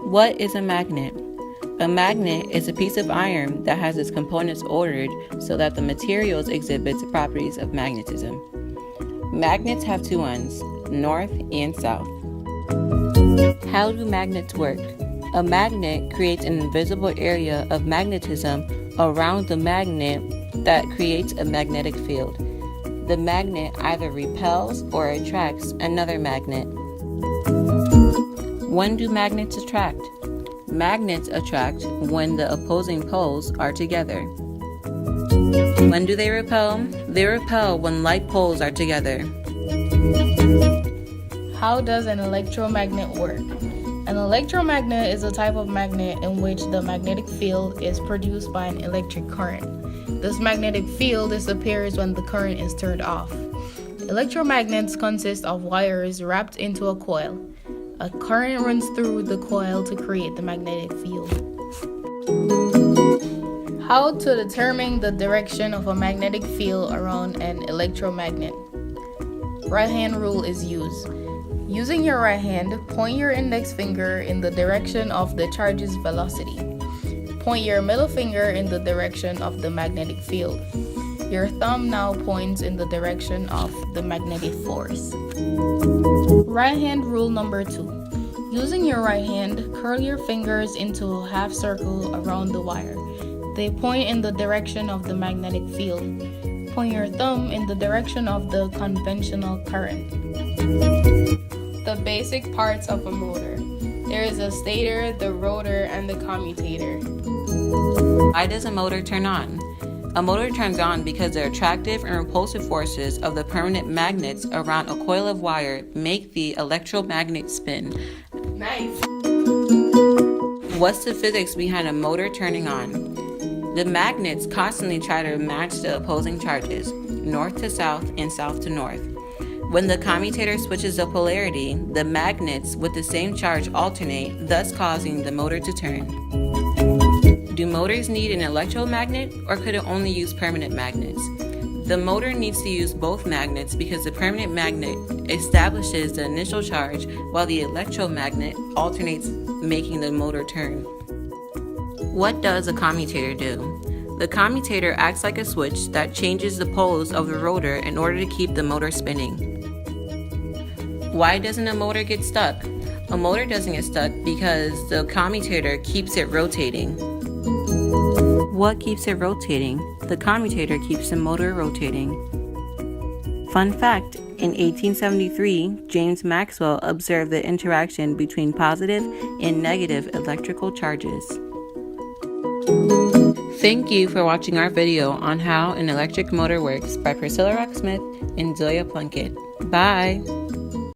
What is a magnet? A magnet is a piece of iron that has its components ordered so that the materials exhibit properties of magnetism. Magnets have two ends, north and south. How do magnets work? A magnet creates an invisible area of magnetism around the magnet that creates a magnetic field. The magnet either repels or attracts another magnet. When do magnets attract? Magnets attract when the opposing poles are together. When do they repel? They repel when like poles are together. How does an electromagnet work? An electromagnet is a type of magnet in which the magnetic field is produced by an electric current. This magnetic field disappears when the current is turned off. Electromagnets consist of wires wrapped into a coil. A current runs through the coil to create the magnetic field. How to determine the direction of a magnetic field around an electromagnet? Right-hand rule is used. Using your right hand, point your index finger in the direction of the charge's velocity. Point your middle finger in the direction of the magnetic field. Your thumb now points in the direction of the magnetic force. Right-hand rule number 2. Using your right hand, curl your fingers into a half circle around the wire. They point in the direction of the magnetic field. Point your thumb in the direction of the conventional current. The basic parts of a motor. There is a stator, the rotor, and the commutator. Why does a motor turn on? A motor turns on because the attractive and repulsive forces of the permanent magnets around a coil of wire make the electromagnet spin. Nice! What's the physics behind a motor turning on? The magnets constantly try to match the opposing charges, north to south and south to north. When the commutator switches the polarity, the magnets with the same charge alternate, thus causing the motor to turn. Do motors need an electromagnet, or could it only use permanent magnets? The motor needs to use both magnets because the permanent magnet establishes the initial charge while the electromagnet alternates, making the motor turn. What does a commutator do? The commutator acts like a switch that changes the poles of the rotor in order to keep the motor spinning. Why doesn't a motor get stuck? A motor doesn't get stuck because the commutator keeps it rotating. What keeps it rotating? The commutator keeps the motor rotating. Fun fact, in 1873, James Maxwell observed the interaction between positive and negative electrical charges. Thank you for watching our video on how an electric motor works by Priscilla Rucks-Smith and Zoya Plunkett. Bye!